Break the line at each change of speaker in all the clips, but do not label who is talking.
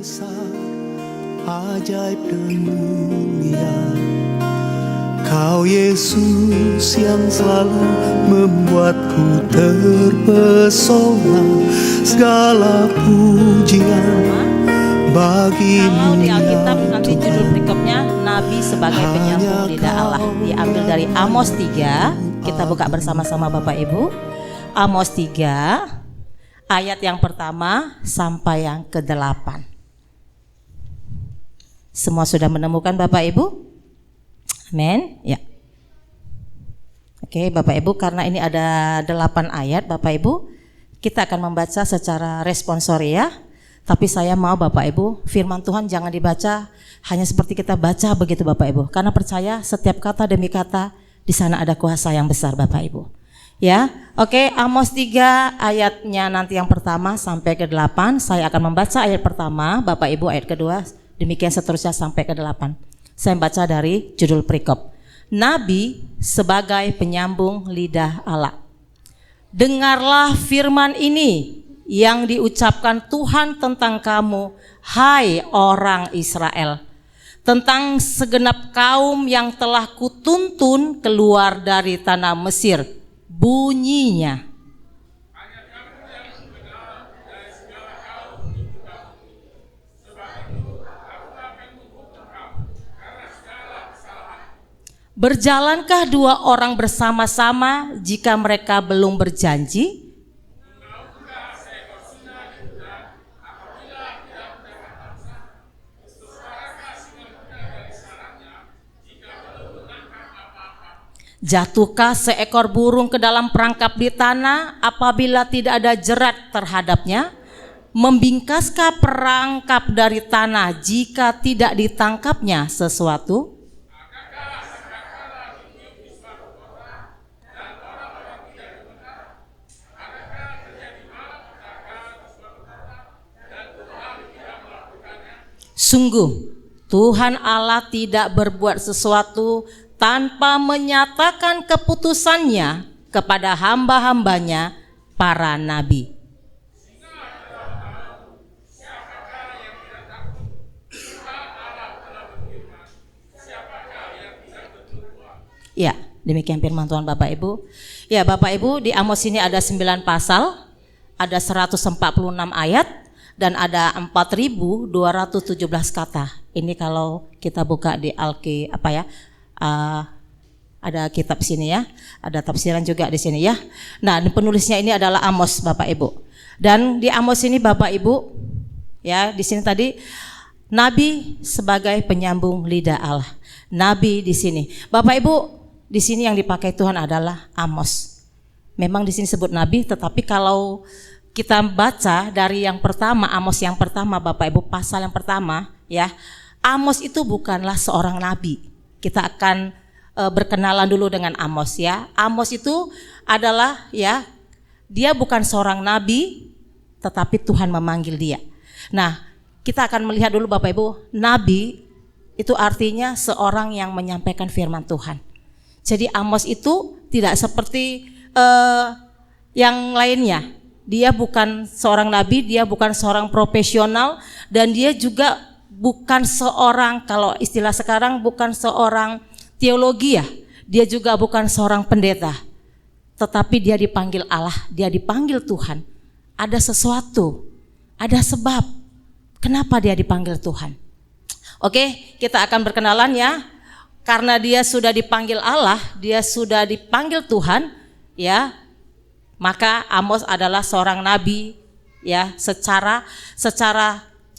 besar, ajaib dan mulia. Kau Yesus yang selalu membuatku terpesona. Segala pujian bagimu.
Kalau di Alkitab
ya
nanti
Tuhan.
judul berikutnya Nabi sebagai penyambung lidah Allah, diambil dari Amos 3. Kita buka bersama-sama Bapak Ibu. Amos 3 ayat yang pertama sampai yang ke-8. Semua sudah menemukan Bapak Ibu? Amin. Ya. Oke, Bapak Ibu, karena ini ada 8 ayat Bapak Ibu, kita akan membaca secara responsoria. Tapi saya mau Bapak Ibu, firman Tuhan jangan dibaca hanya seperti kita baca begitu Bapak Ibu. Karena percaya setiap kata demi kata di sana ada kuasa yang besar Bapak Ibu. Ya, oke, Amos 3 ayatnya nanti yang pertama sampai ke-8. Saya akan membaca ayat pertama, Bapak Ibu ayat kedua, demikian seterusnya sampai ke-8. Saya baca dari judul perikop. Nabi sebagai penyambung lidah Allah. Dengarlah firman ini yang diucapkan Tuhan tentang kamu, hai orang Israel, tentang segenap kaum yang telah kutuntun keluar dari tanah Mesir. Bunyinya, berjalankah dua orang bersama-sama jika mereka belum berjanji? Jatuhkah seekor burung ke dalam perangkap di tanah apabila tidak ada jerat terhadapnya? Membingkaskah perangkap dari tanah jika tidak ditangkapnya sesuatu? Sungguh, Tuhan Allah tidak berbuat sesuatu tanpa menyatakan keputusannya kepada hamba-hambanya para nabi. Ya, demikian firman Tuhan Bapak Ibu. Ya Bapak Ibu, di Amos ini ada 9 pasal, ada 146 ayat, dan ada 4.217 kata. Ini kalau kita buka di ada kitab sini ya, ada tafsiran juga di sini ya. Nah, penulisnya ini adalah Amos Bapak Ibu. Dan di Amos ini Bapak Ibu, ya di sini tadi Nabi sebagai penyambung lidah Allah. Nabi di sini, Bapak Ibu, di sini yang dipakai Tuhan adalah Amos. Memang di sini sebut Nabi, tetapi kalau kita baca dari yang pertama, Amos yang pertama Bapak Ibu, pasal yang pertama ya, Amos itu bukanlah seorang nabi. Kita akan berkenalan dulu dengan Amos ya. Amos itu adalah ya, dia bukan seorang nabi, tetapi Tuhan memanggil dia. Nah, kita akan melihat dulu Bapak Ibu, nabi itu artinya seorang yang menyampaikan firman Tuhan. Jadi Amos itu tidak seperti yang lainnya. Dia bukan seorang nabi, dia bukan seorang profesional, dan dia juga bukan seorang, kalau istilah sekarang, bukan seorang teologi ya. Dia juga bukan seorang pendeta. Tetapi dia dipanggil Allah, dia dipanggil Tuhan. Ada sesuatu, ada sebab kenapa dia dipanggil Tuhan. Oke, kita akan berkenalan ya. Karena dia sudah dipanggil Allah, dia sudah dipanggil Tuhan ya. Maka Amos adalah seorang nabi ya, secara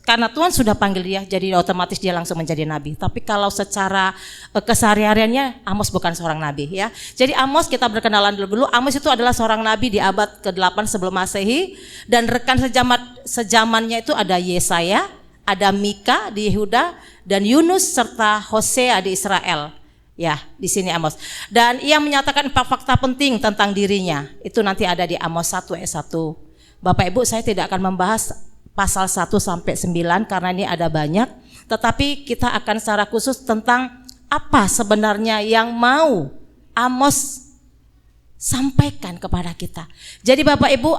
karena Tuhan sudah panggil dia, jadi otomatis dia langsung menjadi nabi. Tapi kalau secara kesehariannya Amos bukan seorang nabi ya. Jadi Amos, kita berkenalan dulu. Amos itu adalah seorang nabi di abad ke-8 sebelum Masehi, dan rekan sejamannya itu ada Yesaya, ada Mika di Yehuda, dan Yunus serta Hosea di Israel. Ya, di sini Amos. Dan ia menyatakan 4 fakta penting tentang dirinya. Itu nanti ada di Amos 1 ayat 1. Bapak Ibu, saya tidak akan membahas pasal 1 sampai 9 karena ini ada banyak, tetapi kita akan secara khusus tentang apa sebenarnya yang mau Amos sampaikan kepada kita. Jadi Bapak Ibu,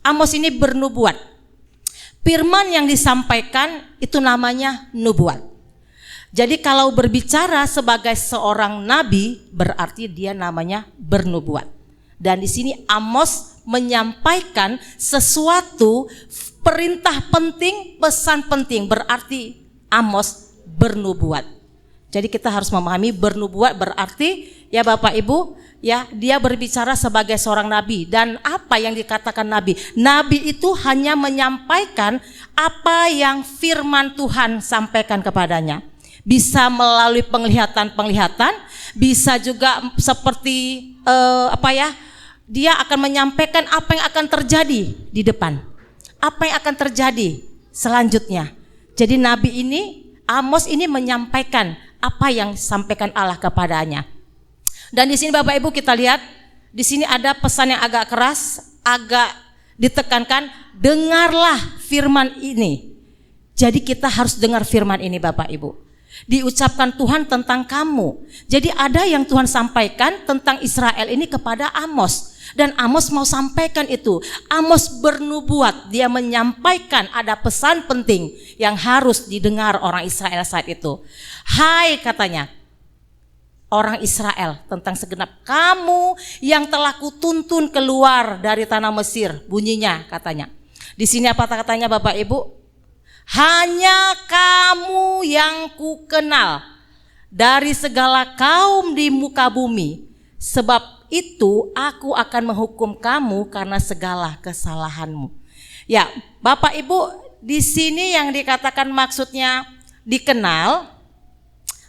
Amos ini bernubuat. Firman yang disampaikan itu namanya nubuat. Jadi kalau berbicara sebagai seorang nabi berarti dia namanya bernubuat. Dan di sini Amos menyampaikan sesuatu perintah penting, pesan penting, berarti Amos bernubuat. Jadi kita harus memahami bernubuat berarti ya Bapak Ibu, ya dia berbicara sebagai seorang nabi. Dan apa yang dikatakan nabi? Nabi itu hanya menyampaikan apa yang firman Tuhan sampaikan kepadanya. Bisa melalui penglihatan-penglihatan, bisa juga seperti dia akan menyampaikan apa yang akan terjadi di depan, apa yang akan terjadi selanjutnya. Jadi nabi ini, Amos ini menyampaikan apa yang disampaikan Allah kepadanya. Dan di sini Bapak Ibu kita lihat, di sini ada pesan yang agak keras, agak ditekankan, dengarlah firman ini. Jadi kita harus dengar firman ini Bapak Ibu. Diucapkan Tuhan tentang kamu. Jadi ada yang Tuhan sampaikan tentang Israel ini kepada Amos. Dan Amos mau sampaikan itu. Amos bernubuat, dia menyampaikan ada pesan penting yang harus didengar orang Israel saat itu. Hai katanya, orang Israel tentang segenap kamu yang telah kutuntun keluar dari tanah Mesir, bunyinya katanya. Di sini apa katanya Bapak Ibu? Hanya kamu yang kukenal dari segala kaum di muka bumi. Sebab itu aku akan menghukum kamu karena segala kesalahanmu. Ya, Bapak Ibu, di sini yang dikatakan maksudnya dikenal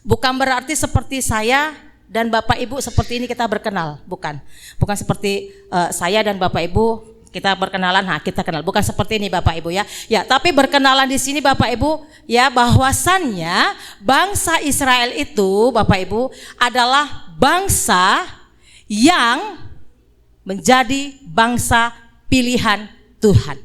bukan berarti seperti saya dan Bapak Ibu seperti ini kita berkenal, bukan. Bukan seperti saya dan Bapak Ibu kita berkenalan, kita kenal. Bukan seperti ini Bapak Ibu ya. Ya, tapi berkenalan di sini Bapak Ibu ya, bahwasannya bangsa Israel itu Bapak Ibu adalah bangsa yang menjadi bangsa pilihan Tuhan.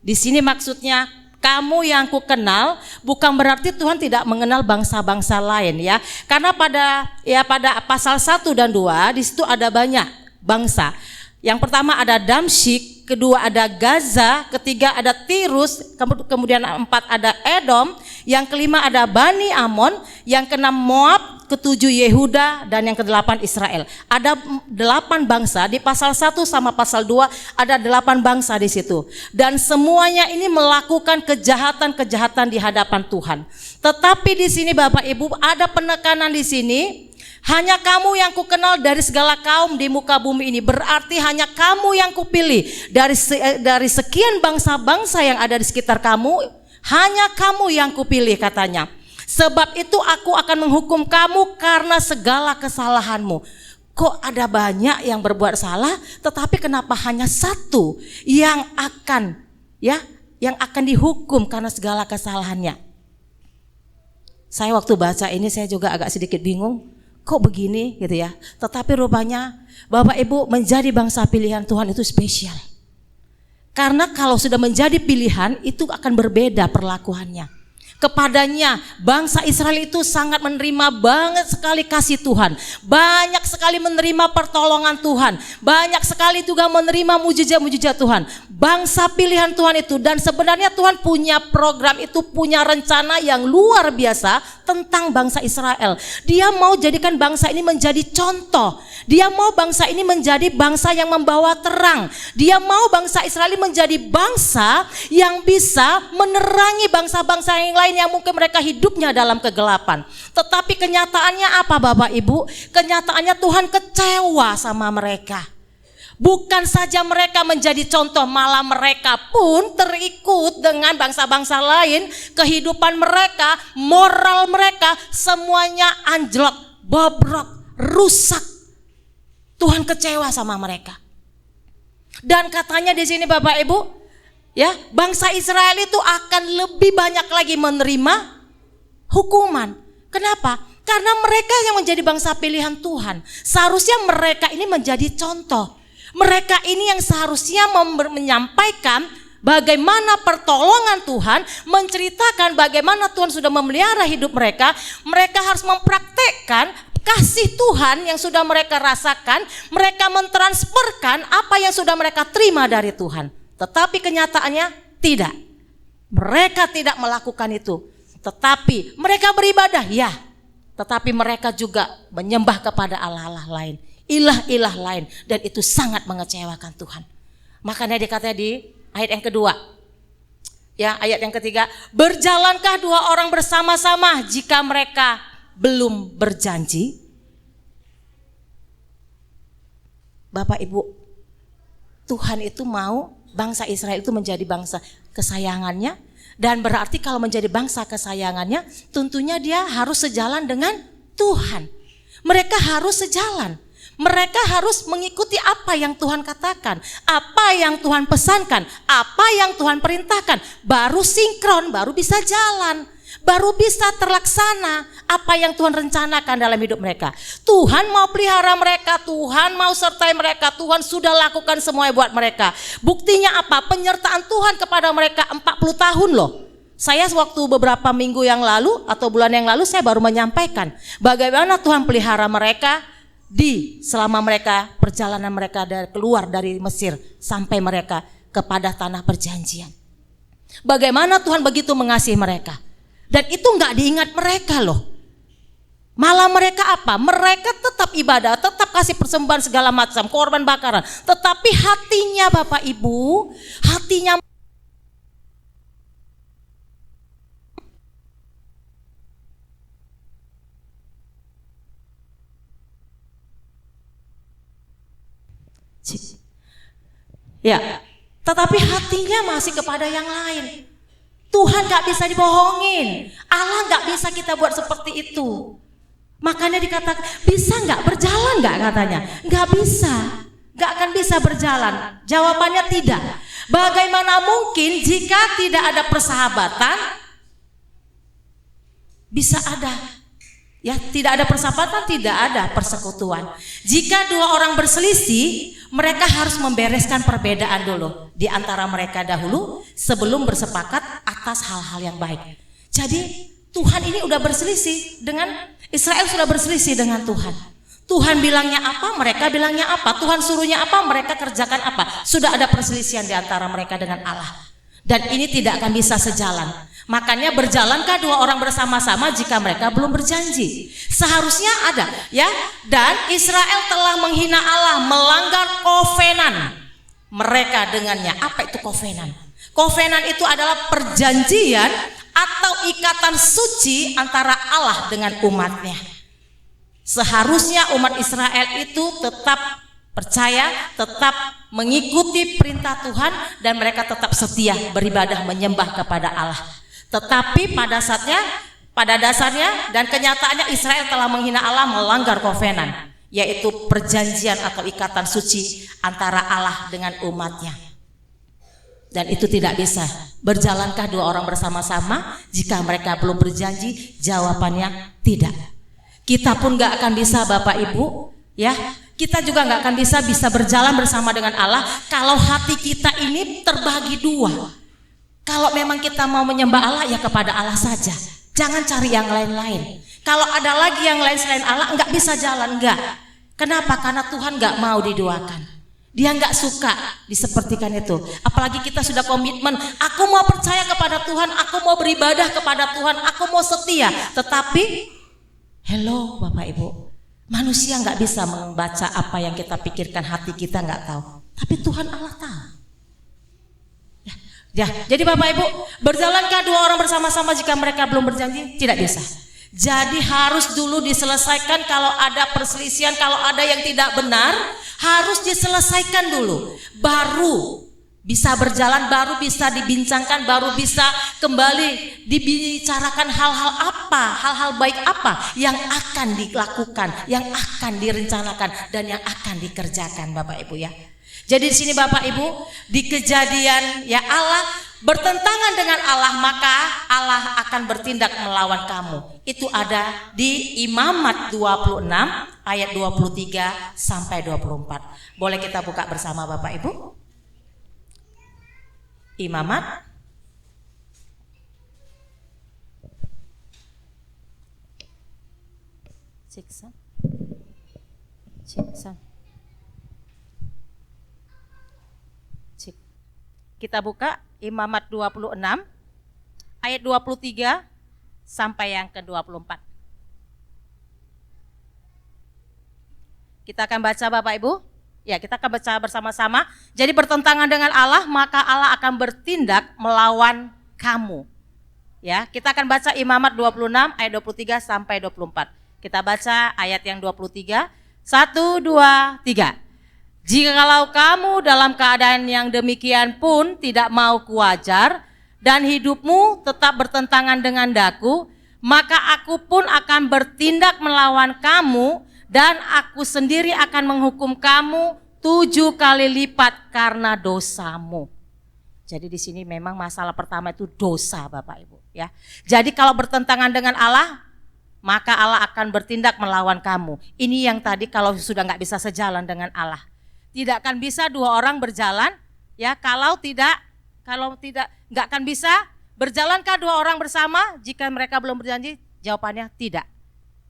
Di sini maksudnya kamu yang kukenal bukan berarti Tuhan tidak mengenal bangsa-bangsa lain ya. Karena pada pasal 1 dan 2 di situ ada banyak bangsa. Yang pertama ada Damsyik, kedua ada Gaza, ketiga ada Tirus, kemudian 4 ada Edom, yang kelima ada Bani Amon, yang keenam Moab, ketujuh Yehuda, dan yang ke-8 Israel. Ada 8 bangsa di pasal 1 sama pasal 2 ada 8 bangsa di situ. Dan semuanya ini melakukan kejahatan-kejahatan di hadapan Tuhan. Tetapi di sini Bapak Ibu ada penekanan di sini. Hanya kamu yang kukenal dari segala kaum di muka bumi ini. Berarti hanya kamu yang kupilih dari sekian bangsa-bangsa yang ada di sekitar kamu. Hanya kamu yang kupilih katanya. Sebab itu aku akan menghukum kamu karena segala kesalahanmu. Kok ada banyak yang berbuat salah, tetapi kenapa hanya satu yang akan dihukum karena segala kesalahannya? Saya waktu baca ini saya juga agak sedikit bingung. Kok begini gitu ya. Tetapi rupanya Bapak Ibu menjadi bangsa pilihan Tuhan itu spesial. Karena kalau sudah menjadi pilihan itu akan berbeda perlakuannya. Kepadanya bangsa Israel itu sangat menerima banget sekali kasih Tuhan. Banyak sekali menerima pertolongan Tuhan. Banyak sekali juga menerima mujizat-mujizat Tuhan. Bangsa pilihan Tuhan itu, dan sebenarnya Tuhan punya program itu, punya rencana yang luar biasa tentang bangsa Israel. Dia mau jadikan bangsa ini menjadi contoh. Dia mau bangsa ini menjadi bangsa yang membawa terang. Dia mau bangsa Israel menjadi bangsa yang bisa menerangi bangsa-bangsa yang lain yang mungkin mereka hidupnya dalam kegelapan. Tetapi kenyataannya apa Bapak Ibu? Kenyataannya Tuhan kecewa sama mereka. Bukan saja mereka menjadi contoh, malah mereka pun terikut dengan bangsa-bangsa lain. Kehidupan mereka, moral mereka semuanya anjlok, bobrok, rusak. Tuhan kecewa sama mereka. Dan katanya di sini Bapak Ibu, ya, bangsa Israel itu akan lebih banyak lagi menerima hukuman. Kenapa? Karena mereka yang menjadi bangsa pilihan Tuhan. Seharusnya mereka ini menjadi contoh. Mereka ini yang seharusnya menyampaikan bagaimana pertolongan Tuhan, menceritakan bagaimana Tuhan sudah memelihara hidup mereka. Mereka harus mempraktekkan kasih Tuhan yang sudah mereka rasakan. Mereka mentransferkan apa yang sudah mereka terima dari Tuhan. Tetapi kenyataannya tidak. Mereka tidak melakukan itu. Tetapi mereka beribadah, ya. Tetapi mereka juga menyembah kepada Allah-Allah lain, ilah-ilah lain, dan itu sangat mengecewakan Tuhan. Makanya dikatakan di ayat yang kedua, ya, ayat yang ketiga, berjalankah dua orang bersama-sama jika mereka belum berjanji? Bapak Ibu, Tuhan itu mau bangsa Israel itu menjadi bangsa kesayangannya, dan berarti kalau menjadi bangsa kesayangannya tentunya dia harus sejalan dengan Tuhan. Mereka harus sejalan. Mereka harus mengikuti apa yang Tuhan katakan, apa yang Tuhan pesankan, apa yang Tuhan perintahkan. Baru sinkron, baru bisa jalan, baru bisa terlaksana apa yang Tuhan rencanakan dalam hidup mereka. Tuhan mau pelihara mereka, Tuhan mau sertai mereka, Tuhan sudah lakukan semuanya buat mereka. Buktinya apa? Penyertaan Tuhan kepada mereka 40 tahun loh. Saya waktu beberapa minggu yang lalu atau bulan yang lalu saya baru menyampaikan bagaimana Tuhan pelihara mereka selama mereka perjalanan mereka keluar dari Mesir sampai mereka kepada tanah perjanjian. Bagaimana Tuhan begitu mengasihi mereka. Dan itu enggak diingat mereka loh. Malah mereka apa? Mereka tetap ibadah, tetap kasih persembahan segala macam, korban bakaran. Tetapi hatinya Bapak Ibu, hatinya ya, tetapi hatinya masih kepada yang lain. Tuhan gak bisa dibohongin, Allah gak bisa kita buat seperti itu. Makanya dikatakan, bisa gak berjalan gak katanya? Gak bisa, gak akan bisa berjalan. Jawabannya tidak. Bagaimana mungkin jika tidak ada persahabatan bisa ada? Ya, tidak ada persahabatan, tidak ada persekutuan. Jika dua orang berselisih, mereka harus membereskan perbedaan dulu di antara mereka dahulu sebelum bersepakat atas hal-hal yang baik. Jadi Tuhan ini udah berselisih dengan Israel, sudah berselisih dengan Tuhan. Tuhan bilangnya apa, mereka bilangnya apa. Tuhan suruhnya apa, mereka kerjakan apa. Sudah ada perselisihan di antara mereka dengan Allah. Dan ini tidak akan bisa sejalan. Makanya berjalankah dua orang bersama-sama jika mereka belum berjanji? Seharusnya ada, ya. Dan Israel telah menghina Allah, melanggar kovenan mereka dengannya. Apa itu kovenan? Kovenan itu adalah perjanjian atau ikatan suci antara Allah dengan umatnya. Seharusnya umat Israel itu tetap percaya, tetap mengikuti perintah Tuhan, dan mereka tetap setia beribadah menyembah kepada Allah. Tetapi pada dasarnya dan kenyataannya Israel telah menghina Allah, melanggar kovenan, yaitu perjanjian atau ikatan suci antara Allah dengan umatnya. Dan itu tidak bisa. Berjalankah dua orang bersama-sama jika mereka belum berjanji? Jawabannya tidak. Kita pun gak akan bisa Bapak Ibu, ya. Kita juga gak akan bisa berjalan bersama dengan Allah kalau hati kita ini terbagi dua. Kalau memang kita mau menyembah Allah, ya kepada Allah saja. Jangan cari yang lain-lain. Kalau ada lagi yang lain selain Allah, enggak bisa jalan, enggak. Kenapa? Karena Tuhan enggak mau diduakan. Dia enggak suka disepertikan itu. Apalagi kita sudah komitmen, aku mau percaya kepada Tuhan, aku mau beribadah kepada Tuhan, aku mau setia. Tetapi, hello Bapak Ibu, manusia enggak bisa membaca apa yang kita pikirkan, hati kita enggak tahu. Tapi Tuhan Allah tahu. Ya, jadi Bapak Ibu, berjalankah dua orang bersama-sama jika mereka belum berjanji? Tidak bisa. Jadi harus dulu diselesaikan. Kalau ada perselisihan, kalau ada yang tidak benar, harus diselesaikan dulu. Baru bisa berjalan, baru bisa dibincangkan, baru bisa kembali dibicarakan hal-hal apa, hal-hal baik apa yang akan dilakukan, yang akan direncanakan, dan yang akan dikerjakan Bapak Ibu ya. Jadi di sini Bapak Ibu, di Kejadian ya Allah bertentangan dengan Allah, maka Allah akan bertindak melawan kamu. Itu ada di Imamat 26 ayat 23 sampai 24. Boleh kita buka bersama Bapak Ibu? Imamat Siksa. Kita buka Imamat 26 ayat 23 sampai yang ke-24. Kita akan baca Bapak Ibu. Ya, kita akan baca bersama-sama. Jadi bertentangan dengan Allah, maka Allah akan bertindak melawan kamu. Ya, kita akan baca Imamat 26 ayat 23 sampai 24. Kita baca ayat yang 23. 1, 2, 3. Jikalau kamu dalam keadaan yang demikian pun tidak mau kuajar dan hidupmu tetap bertentangan dengan daku, maka aku pun akan bertindak melawan kamu dan aku sendiri akan menghukum kamu 7 kali lipat karena dosamu. Jadi di sini memang masalah pertama itu dosa Bapak Ibu ya. Jadi kalau bertentangan dengan Allah, maka Allah akan bertindak melawan kamu. Ini yang tadi kalau sudah nggak bisa sejalan dengan Allah. Tidak akan bisa dua orang berjalan ya kalau tidak nggak akan bisa. Berjalankah dua orang bersama jika mereka belum berjanji? Jawabannya tidak.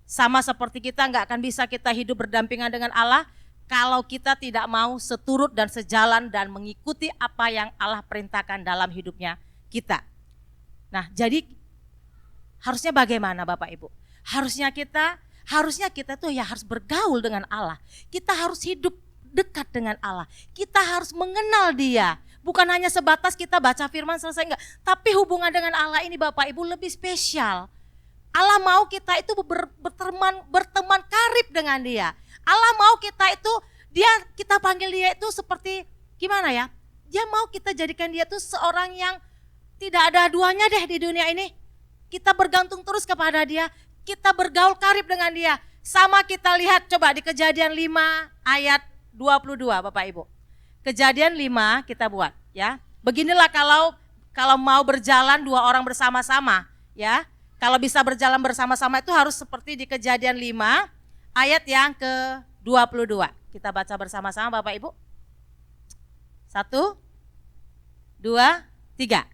Sama seperti kita nggak akan bisa kita hidup berdampingan dengan Allah kalau kita tidak mau seturut dan sejalan dan mengikuti apa yang Allah perintahkan dalam hidupnya kita. Nah, jadi harusnya bagaimana Bapak Ibu? Harusnya kita tuh ya harus bergaul dengan Allah. Kita harus hidup dekat dengan Allah. Kita harus mengenal Dia. Bukan hanya sebatas kita baca firman selesai enggak, tapi hubungan dengan Allah ini Bapak Ibu lebih spesial. Allah mau kita itu berteman karib dengan Dia. Allah mau kita itu kita panggil Dia itu seperti gimana ya? Dia mau kita jadikan Dia itu seorang yang tidak ada duanya deh di dunia ini. Kita bergantung terus kepada Dia, kita bergaul karib dengan Dia. Sama kita lihat coba di Kejadian 5 ayat 22 Bapak Ibu. Kejadian 5 kita buat ya. Beginilah kalau mau berjalan dua orang bersama-sama ya. Kalau bisa berjalan bersama-sama itu harus seperti di Kejadian 5 ayat yang ke-22. Kita baca bersama-sama Bapak Ibu. 1, 2, 3.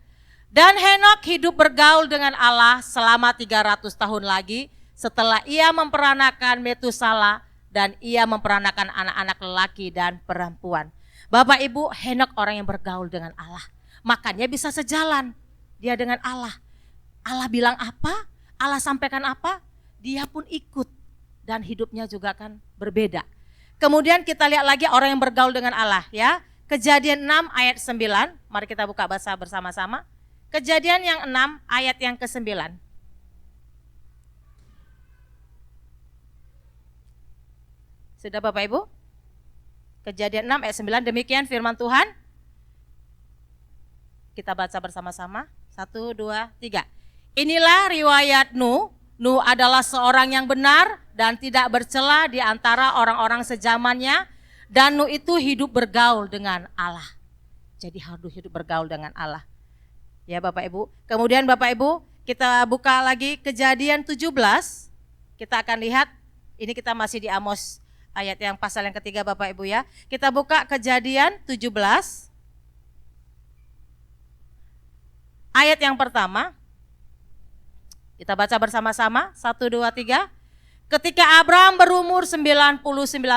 Dan Henok hidup bergaul dengan Allah selama 300 tahun lagi setelah ia memperanakan Metusala dan ia memperanakan anak-anak lelaki dan perempuan. Bapak Ibu, Henok orang yang bergaul dengan Allah. Makanya bisa sejalan dia dengan Allah. Allah bilang apa, Allah sampaikan apa, dia pun ikut dan hidupnya juga akan berbeda. Kemudian kita lihat lagi orang yang bergaul dengan Allah ya. Kejadian 6 ayat 9, mari kita buka bahasa bersama-sama. Kejadian yang 6 ayat yang ke-9. Sudah Bapak Ibu? Kejadian 6 ayat 9, demikian firman Tuhan. Kita baca bersama-sama. 1, 2, 3. Inilah riwayat Nuh. Nuh adalah seorang yang benar dan tidak bercela di antara orang-orang sezamannya. Dan Nuh itu hidup bergaul dengan Allah. Jadi harus hidup bergaul dengan Allah. Ya Bapak Ibu. Kemudian Bapak Ibu kita buka lagi Kejadian 17. Kita akan lihat, ini kita masih di Amos ayat yang pasal yang ketiga Bapak Ibu ya. Kita buka Kejadian 17. Ayat yang pertama. Kita baca bersama-sama, 1, 2, 3. Ketika Abram berumur 99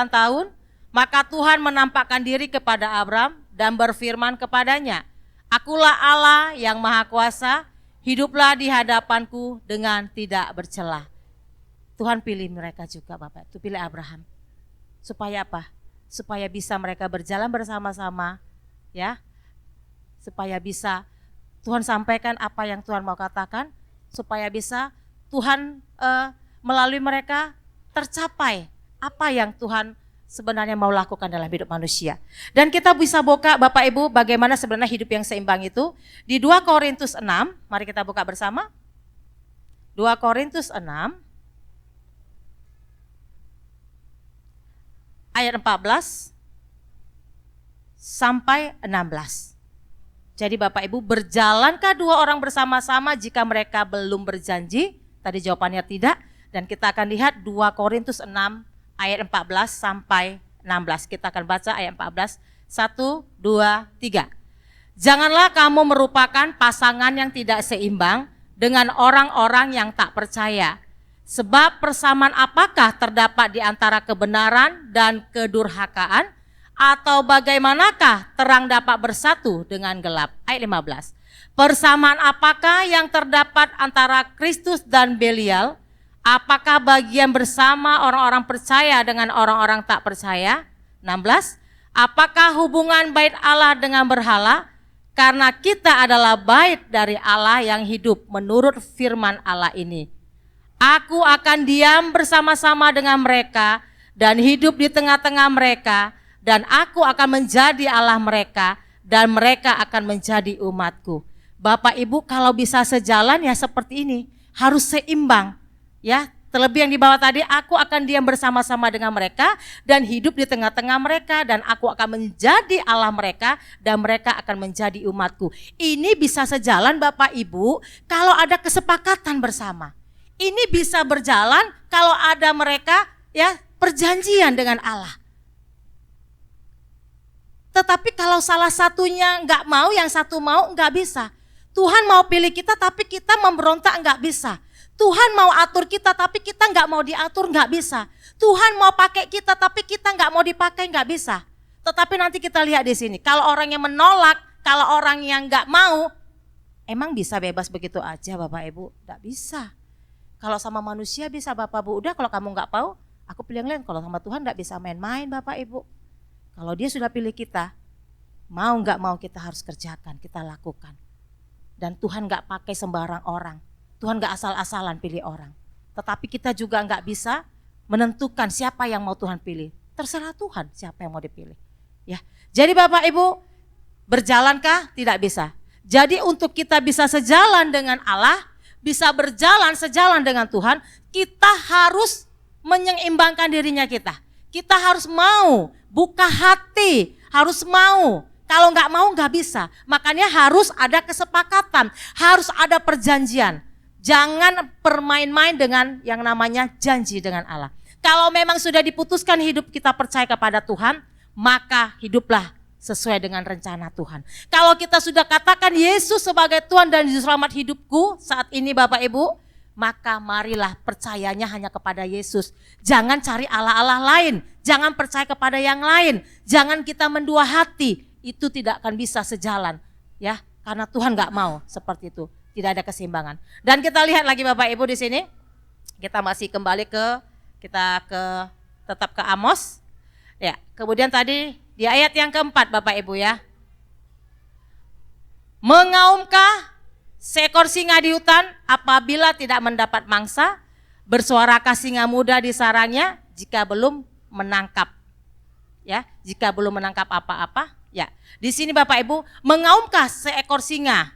tahun, maka Tuhan menampakkan diri kepada Abram dan berfirman kepadanya, Akulah Allah yang Maha Kuasa, hiduplah di hadapanku dengan tidak bercela. Tuhan pilih mereka juga Bapak, itu pilih Abraham. Supaya apa? Supaya bisa mereka berjalan bersama-sama, ya. Supaya bisa Tuhan sampaikan apa yang Tuhan mau katakan, supaya bisa Tuhan melalui mereka tercapai apa yang Tuhan sebenarnya mau lakukan dalam hidup manusia. Dan kita bisa buka Bapak Ibu bagaimana sebenarnya hidup yang seimbang itu di 2 Korintus 6, mari kita buka bersama. 2 Korintus 6 ayat 14 sampai 16. Jadi Bapak Ibu, berjalankah dua orang bersama-sama jika mereka belum berjanji? Tadi jawabannya tidak. Dan kita akan lihat 2 Korintus 6 ayat 14 sampai 16. Kita akan baca ayat 14. 1, 2, 3. Janganlah kamu merupakan pasangan yang tidak seimbang dengan orang-orang yang tak percaya. Sebab persamaan apakah terdapat di antara kebenaran dan kedurhakaan? Atau bagaimanakah terang dapat bersatu dengan gelap? Ayat 15. Persamaan apakah yang terdapat antara Kristus dan Belial? Apakah bagian bersama orang-orang percaya dengan orang-orang tak percaya? 16. Apakah hubungan bait Allah dengan berhala? Karena kita adalah bait dari Allah yang hidup menurut firman Allah ini. Aku akan diam bersama-sama dengan mereka dan hidup di tengah-tengah mereka, dan aku akan menjadi Allah mereka dan mereka akan menjadi umatku. Bapak Ibu, kalau bisa sejalan ya seperti ini, harus seimbang ya. Terlebih yang di bawah tadi, aku akan diam bersama-sama dengan mereka dan hidup di tengah-tengah mereka, dan aku akan menjadi Allah mereka dan mereka akan menjadi umatku. Ini bisa sejalan Bapak Ibu kalau ada kesepakatan bersama. Ini bisa berjalan kalau ada mereka ya perjanjian dengan Allah. Tetapi kalau salah satunya nggak mau, yang satu mau, nggak bisa. Tuhan mau pilih kita tapi kita memberontak, nggak bisa. Tuhan mau atur kita tapi kita nggak mau diatur, nggak bisa. Tuhan mau pakai kita tapi kita nggak mau dipakai, nggak bisa. Tetapi nanti kita lihat di sini, kalau orang yang menolak, kalau orang yang nggak mau, emang bisa bebas begitu aja Bapak Ibu? Nggak bisa. Kalau sama manusia bisa Bapak Ibu, udah kalau kamu nggak mau, aku pilih yang lain. Kalau sama Tuhan nggak bisa main-main Bapak Ibu. Kalau dia sudah pilih kita, mau nggak mau kita harus kerjakan, kita lakukan. Dan Tuhan nggak pakai sembarang orang. Tuhan nggak asal-asalan pilih orang. Tetapi kita juga nggak bisa menentukan siapa yang mau Tuhan pilih. Terserah Tuhan siapa yang mau dipilih. Ya, jadi Bapak Ibu, berjalankah? Tidak bisa. Jadi untuk kita bisa sejalan dengan Allah, bisa berjalan sejalan dengan Tuhan, kita harus menyeimbangkan dirinya kita. Kita harus mau, buka hati, harus mau. Kalau nggak mau nggak bisa. Makanya harus ada kesepakatan, harus ada perjanjian. Jangan bermain-main dengan yang namanya janji dengan Allah. Kalau memang sudah diputuskan hidup kita percaya kepada Tuhan, maka hiduplah sesuai dengan rencana Tuhan. Kalau kita sudah katakan Yesus sebagai Tuhan dan Juru Selamat hidupku saat ini Bapak Ibu, maka marilah percayanya hanya kepada Yesus. Jangan cari Allah-Allah lain, jangan percaya kepada yang lain, jangan kita mendua hati, itu tidak akan bisa sejalan ya, karena Tuhan nggak mau seperti itu, tidak ada keseimbangan. Dan kita lihat lagi Bapak Ibu di sini, kita masih kembali tetap ke Amos. Ya, kemudian tadi di ayat yang keempat Bapak Ibu ya. Mengaumkah seekor singa di hutan apabila tidak mendapat mangsa? Bersuarakah singa muda di sarangnya jika belum menangkap? Ya, jika belum menangkap apa-apa? Ya, di sini Bapak Ibu, mengaumkah seekor singa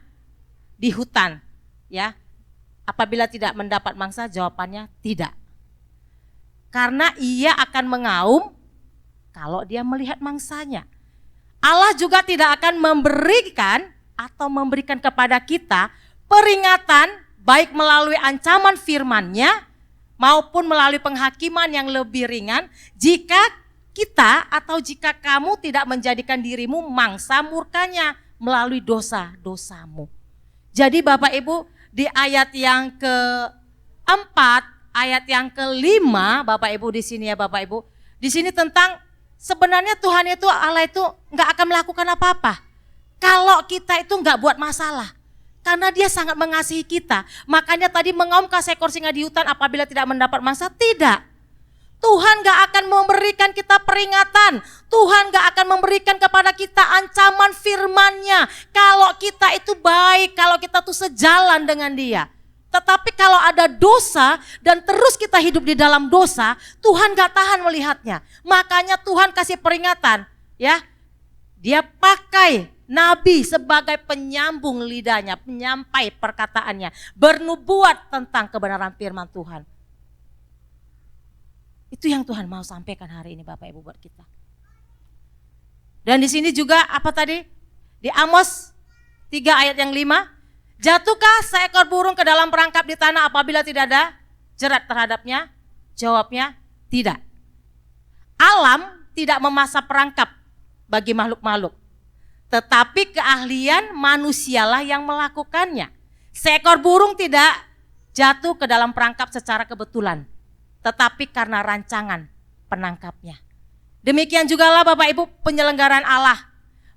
di hutan? Ya, apabila tidak mendapat mangsa? Jawabannya tidak. Karena ia akan mengaum kalau dia melihat mangsanya. Allah juga tidak akan memberikan kepada kita peringatan baik melalui ancaman firman-Nya maupun melalui penghakiman yang lebih ringan jika jika kamu tidak menjadikan dirimu mangsa murka-Nya melalui dosa-dosamu. Jadi Bapak Ibu, di ayat yang keempat, ayat yang kelima, Bapak Ibu di sini ya Bapak Ibu, di sini tentang sebenarnya Tuhan itu, Allah itu nggak akan melakukan apa-apa kalau kita itu nggak buat masalah, karena Dia sangat mengasihi kita. Makanya tadi mengaumkah seekor singa di hutan apabila tidak mendapat mangsa? Tidak. Tuhan gak akan memberikan kita peringatan, Tuhan gak akan memberikan kepada kita ancaman firman-Nya kalau kita itu baik, kalau kita tuh sejalan dengan Dia. Tetapi kalau ada dosa dan terus kita hidup di dalam dosa, Tuhan gak tahan melihatnya. Makanya Tuhan kasih peringatan, ya. Dia pakai nabi sebagai penyambung lidahnya, penyampai perkataannya, bernubuat tentang kebenaran firman Tuhan. Itu yang Tuhan mau sampaikan hari ini Bapak Ibu buat kita. Dan di sini juga apa tadi? Di Amos 3 ayat yang 5, jatuhkah seekor burung ke dalam perangkap di tanah apabila tidak ada jerat terhadapnya? Jawabnya tidak. Alam tidak memasang perangkap bagi makhluk-makhluk, tetapi keahlian manusialah yang melakukannya. Seekor burung tidak jatuh ke dalam perangkap secara kebetulan, tetapi karena rancangan penangkapnya. Demikian jugalah Bapak Ibu penyelenggaraan Allah.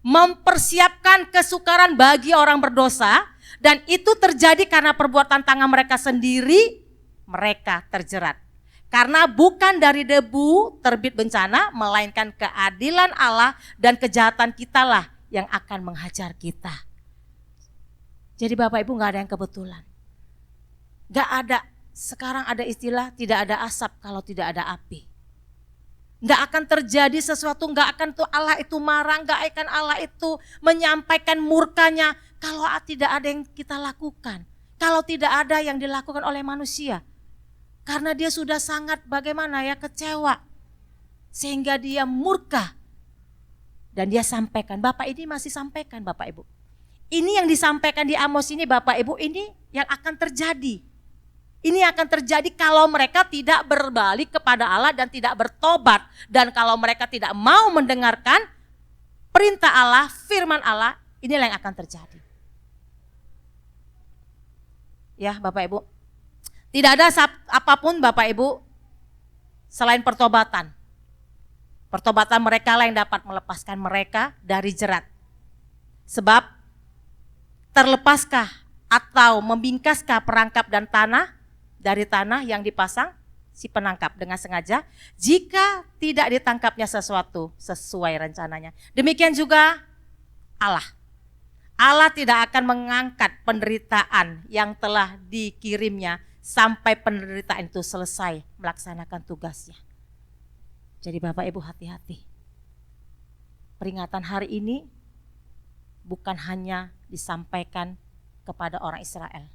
mempersiapkan kesukaran bagi orang berdosa, dan itu terjadi karena perbuatan tangan mereka sendiri, mereka terjerat. Karena bukan dari debu terbit bencana, melainkan keadilan Allah dan kejahatan kitalah yang akan menghajar kita. Jadi Bapak Ibu gak ada yang kebetulan. Gak ada, sekarang ada istilah tidak ada asap kalau tidak ada api. Gak akan terjadi sesuatu, gak akan tuh Allah itu marah, gak akan Allah itu menyampaikan murkanya kalau tidak ada yang kita lakukan. Kalau tidak ada yang dilakukan oleh manusia. Karena dia sudah sangat bagaimana ya, kecewa. Sehingga dia murka. Dan dia sampaikan, Bapak ini masih sampaikan Bapak Ibu. Ini yang disampaikan di Amos ini Bapak Ibu, ini yang akan terjadi. Ini akan terjadi kalau mereka tidak berbalik kepada Allah dan tidak bertobat. Dan kalau mereka tidak mau mendengarkan perintah Allah, firman Allah, inilah yang akan terjadi. Ya Bapak Ibu. Tidak ada apapun Bapak Ibu selain pertobatan. Pertobatan mereka lah yang dapat melepaskan mereka dari jerat. Sebab terlepaskah atau membingkaskah perangkap dan tanah dari tanah yang dipasang si penangkap dengan sengaja jika tidak ditangkapnya sesuatu sesuai rencananya. Demikian juga Allah. Allah tidak akan mengangkat penderitaan yang telah dikirimnya sampai penderitaan itu selesai melaksanakan tugasnya. Jadi Bapak Ibu hati-hati. Peringatan hari ini bukan hanya disampaikan kepada orang Israel.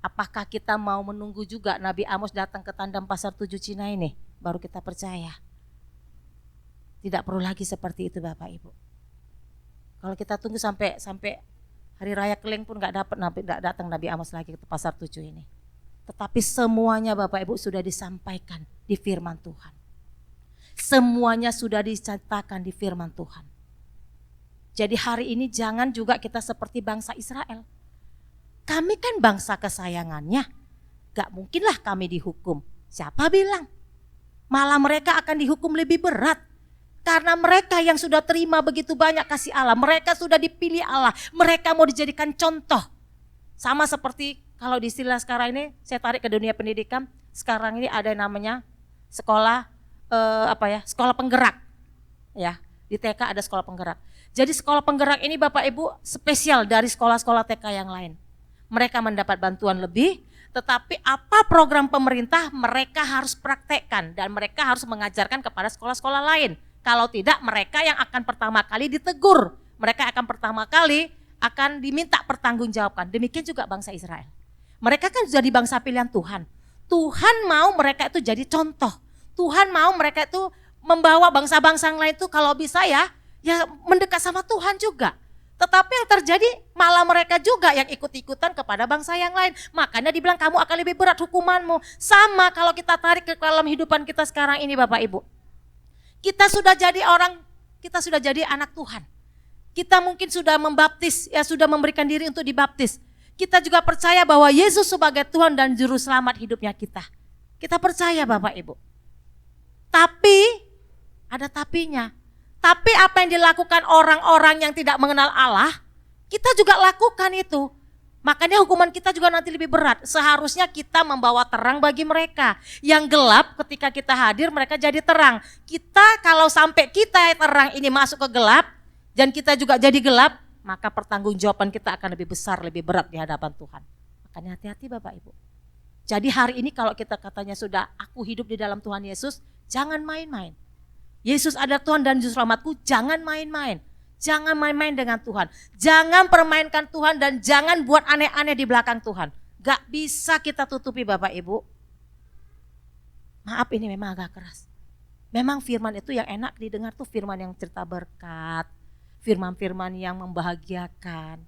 Apakah kita mau menunggu juga Nabi Amos datang ke tandang pasar 7 Cina ini baru kita percaya? Tidak perlu lagi seperti itu Bapak Ibu. Kalau kita tunggu sampai hari raya Keleng pun enggak datang Nabi Amos lagi ke pasar 7 ini. Tetapi semuanya Bapak Ibu sudah disampaikan di firman Tuhan. Semuanya sudah diceritakan di firman Tuhan. Jadi hari ini jangan juga kita seperti bangsa Israel. Kami kan bangsa kesayangannya. Gak mungkinlah kami dihukum. Siapa bilang? Malah mereka akan dihukum lebih berat. Karena mereka yang sudah terima begitu banyak kasih Allah. Mereka sudah dipilih Allah. Mereka mau dijadikan contoh. Sama seperti kalau di istilah sekarang ini, saya tarik ke dunia pendidikan. Sekarang ini ada yang namanya sekolah sekolah penggerak. Ya, di TK ada sekolah penggerak. Jadi sekolah penggerak ini Bapak Ibu spesial dari sekolah-sekolah TK yang lain. Mereka mendapat bantuan lebih, tetapi apa program pemerintah mereka harus praktekkan dan mereka harus mengajarkan kepada sekolah-sekolah lain. Kalau tidak mereka yang akan pertama kali ditegur, mereka akan pertama kali akan diminta pertanggungjawabkan. Demikian juga bangsa Israel. Mereka kan jadi bangsa pilihan Tuhan. Tuhan mau mereka itu jadi contoh. Tuhan mau mereka itu membawa bangsa-bangsa yang lain itu kalau bisa ya mendekat sama Tuhan juga. Tetapi yang terjadi malah mereka juga yang ikut-ikutan kepada bangsa yang lain. Makanya dibilang kamu akan lebih berat hukumanmu. Sama kalau kita tarik ke dalam hidupan kita sekarang ini Bapak Ibu. Kita sudah jadi anak Tuhan. Kita mungkin sudah membaptis, sudah memberikan diri untuk dibaptis. Kita juga percaya bahwa Yesus sebagai Tuhan dan Juru Selamat hidupnya kita. Kita percaya Bapak Ibu. Tapi, ada tapinya. Tapi apa yang dilakukan orang-orang yang tidak mengenal Allah, kita juga lakukan itu. Makanya hukuman kita juga nanti lebih berat. Seharusnya kita membawa terang bagi mereka. Yang gelap ketika kita hadir mereka jadi terang. Kita kalau sampai kita terang ini masuk ke gelap dan kita juga jadi gelap, maka pertanggungjawaban kita akan lebih besar, lebih berat di hadapan Tuhan. Makanya hati-hati Bapak Ibu. Jadi hari ini kalau kita katanya sudah aku hidup di dalam Tuhan Yesus, jangan main-main. Yesus ada Tuhan dan Juru Selamatku, jangan main-main. Jangan main-main dengan Tuhan. Jangan permainkan Tuhan dan jangan buat aneh-aneh di belakang Tuhan. Gak bisa kita tutupi Bapak Ibu. Maaf ini memang agak keras. Memang firman itu yang enak didengar tuh firman yang cerita berkat. Firman-firman yang membahagiakan.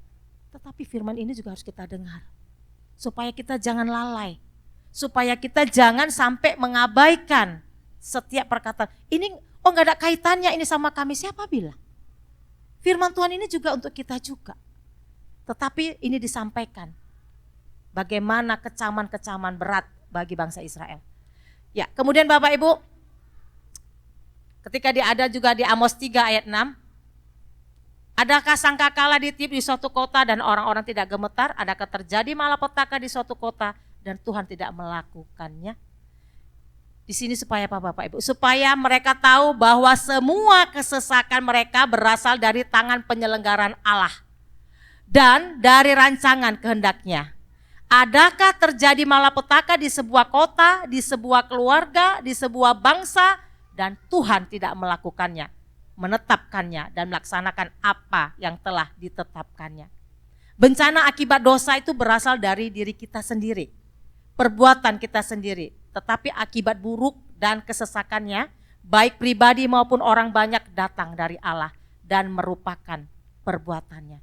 Tetapi firman ini juga harus kita dengar. Supaya kita jangan lalai. Supaya kita jangan sampai mengabaikan setiap perkataan. Ini gak ada kaitannya ini sama kami, siapa bilang? Firman Tuhan ini juga untuk kita juga. Tetapi ini disampaikan. Bagaimana kecaman-kecaman berat bagi bangsa Israel. Ya, kemudian Bapak Ibu, ketika ada juga di Amos 3 ayat 6, Adakah sangkakala ditiup di suatu kota dan orang-orang tidak gemetar? Adakah terjadi malapetaka di suatu kota dan Tuhan tidak melakukannya? Di sini supaya apa Bapak Ibu? Supaya mereka tahu bahwa semua kesesakan mereka berasal dari tangan penyelenggaraan Allah dan dari rancangan kehendaknya. Adakah terjadi malapetaka di sebuah kota, di sebuah keluarga, di sebuah bangsa dan Tuhan tidak melakukannya, menetapkannya dan melaksanakan apa yang telah ditetapkannya? Bencana akibat dosa itu berasal dari diri kita sendiri, perbuatan kita sendiri. Tetapi akibat buruk dan kesesakannya, baik pribadi maupun orang banyak datang dari Allah dan merupakan perbuatannya.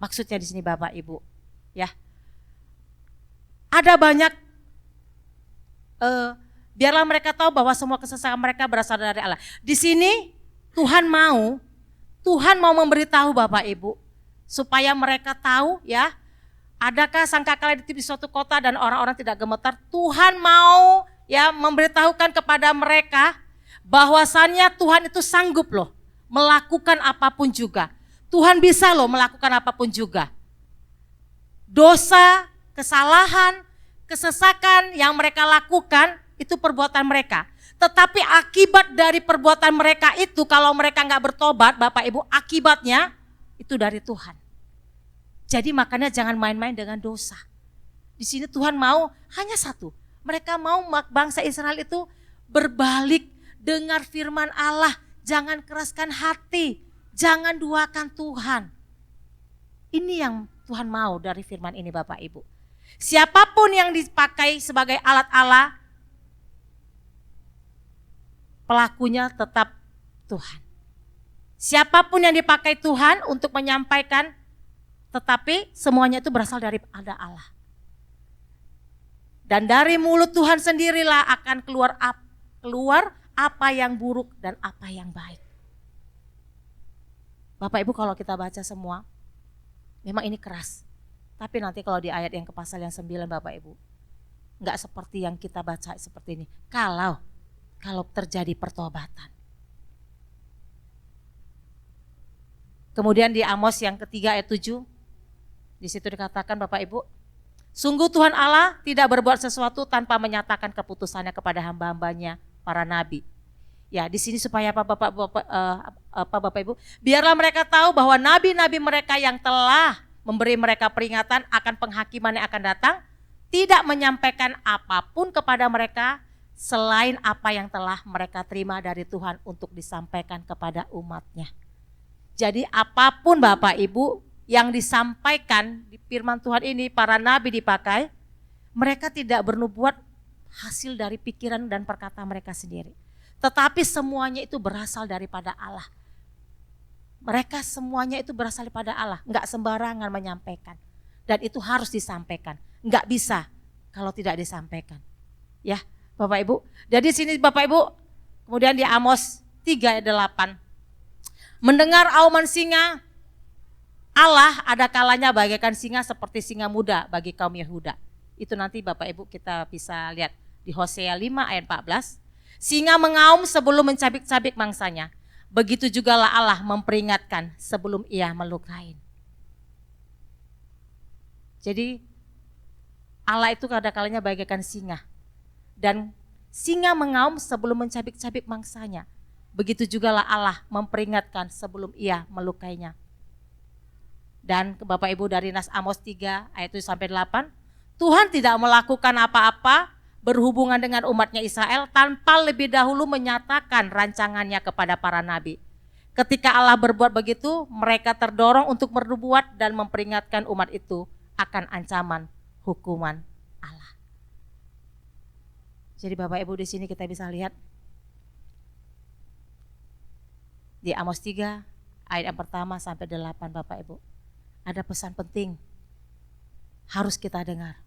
Maksudnya di sini Bapak Ibu, ya. Ada banyak, biarlah mereka tahu bahwa semua kesesakan mereka berasal dari Allah. Di sini Tuhan mau memberitahu Bapak Ibu, supaya mereka tahu ya, adakah sangkakala ditiup di suatu kota dan orang-orang tidak gemetar. Tuhan mau ya memberitahukan kepada mereka bahwasannya Tuhan itu sanggup loh melakukan apapun juga. Tuhan bisa loh melakukan apapun juga. Dosa, kesalahan, kesesakan yang mereka lakukan itu perbuatan mereka. Tetapi akibat dari perbuatan mereka itu, kalau mereka nggak bertobat Bapak Ibu, akibatnya itu dari Tuhan. Jadi makanya jangan main-main dengan dosa. Di sini Tuhan mau hanya satu. Mereka mau bangsa Israel itu berbalik, dengar firman Allah, jangan keraskan hati, jangan duakan Tuhan. Ini yang Tuhan mau dari firman ini Bapak Ibu. Siapapun yang dipakai sebagai alat Allah, pelakunya tetap Tuhan. Siapapun yang dipakai Tuhan untuk menyampaikan, tetapi semuanya itu berasal dari Allah. Dan dari mulut Tuhan sendirilah akan keluar apa yang buruk dan apa yang baik. Bapak Ibu kalau kita baca semua, memang ini keras. Tapi nanti kalau di ayat yang ke pasal yang 9 Bapak Ibu, enggak seperti yang kita baca seperti ini. Kalau terjadi pertobatan. Kemudian di Amos yang ketiga ayat 7, di situ dikatakan Bapak Ibu, sungguh Tuhan Allah tidak berbuat sesuatu tanpa menyatakan keputusannya kepada hamba-hambanya, para nabi. Ya, di sini supaya Bapak Ibu, biarlah mereka tahu bahwa nabi-nabi mereka yang telah memberi mereka peringatan akan penghakiman yang akan datang, tidak menyampaikan apapun kepada mereka selain apa yang telah mereka terima dari Tuhan untuk disampaikan kepada umatnya. Jadi apapun Bapak Ibu yang disampaikan di firman Tuhan ini, para nabi dipakai, mereka tidak bernubuat hasil dari pikiran dan perkataan mereka sendiri. Tetapi semuanya itu berasal daripada Allah. Mereka semuanya itu berasal daripada Allah, enggak sembarangan menyampaikan. Dan itu harus disampaikan, enggak bisa kalau tidak disampaikan. Ya Bapak Ibu, jadi sini Bapak Ibu, kemudian di Amos 3 ayat 8. Mendengar auman singa, Allah ada kalanya bagaikan singa seperti singa muda bagi kaum Yehuda. Itu nanti Bapak Ibu kita bisa lihat di Hosea 5 ayat 14. Singa mengaum sebelum mencabik-cabik mangsanya. Begitu jugalah Allah memperingatkan sebelum ia melukai. Jadi Allah itu kadang-kalanya bagaikan singa. Dan singa mengaum sebelum mencabik-cabik mangsanya. Begitu jugalah Allah memperingatkan sebelum ia melukainya. Dan Bapak Ibu dari Nas Amos 3 ayat 7 sampai 8, Tuhan tidak melakukan apa-apa berhubungan dengan umatnya Israel tanpa lebih dahulu menyatakan rancangannya kepada para nabi. Ketika Allah berbuat begitu, mereka terdorong untuk bernubuat dan memperingatkan umat itu akan ancaman hukuman Allah. Jadi Bapak Ibu di sini kita bisa lihat di Amos 3 ayat yang pertama sampai 8 Bapak Ibu. Ada pesan penting harus kita dengar.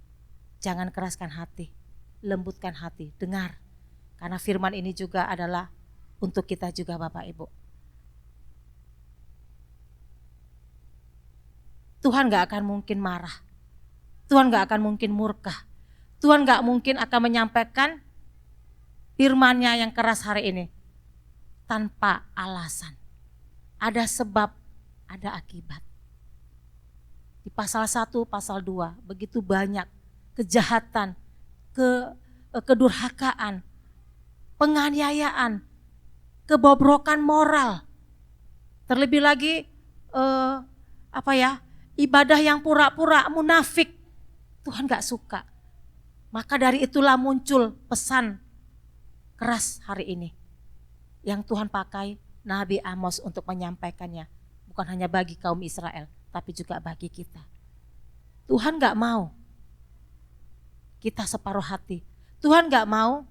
Jangan keraskan hati, lembutkan hati, dengar. Karena firman ini juga adalah untuk kita juga Bapak Ibu. Tuhan gak akan mungkin marah. Tuhan gak akan mungkin murka. Tuhan gak mungkin akan menyampaikan firman-Nya yang keras hari ini tanpa alasan. Ada sebab ada akibat. Di pasal 1, pasal 2 begitu banyak kejahatan, kedurhakaan, penganiayaan, kebobrokan moral. Terlebih lagi ibadah yang pura-pura munafik. Tuhan gak suka. Maka dari itulah muncul pesan keras hari ini yang Tuhan pakai Nabi Amos untuk menyampaikannya. Bukan hanya bagi kaum Israel, tapi juga bagi kita. Tuhan gak mau kita separuh hati. Tuhan gak mau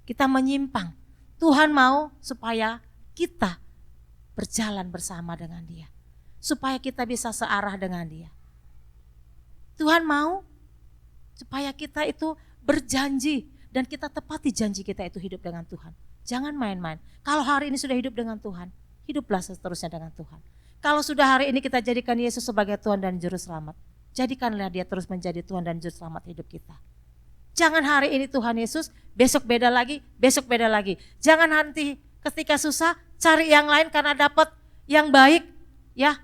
kita menyimpang. Tuhan mau supaya kita berjalan bersama dengan Dia. Supaya kita bisa searah dengan Dia. Tuhan mau supaya kita itu berjanji dan kita tepati janji kita itu hidup dengan Tuhan. Jangan main-main. Kalau hari ini sudah hidup dengan Tuhan, hiduplah seterusnya dengan Tuhan. Kalau sudah hari ini kita jadikan Yesus sebagai Tuhan dan Juru Selamat, jadikanlah Dia terus menjadi Tuhan dan Juru Selamat hidup kita. Jangan hari ini Tuhan Yesus, besok beda lagi, besok beda lagi. Jangan nanti ketika susah cari yang lain karena dapat yang baik, ya.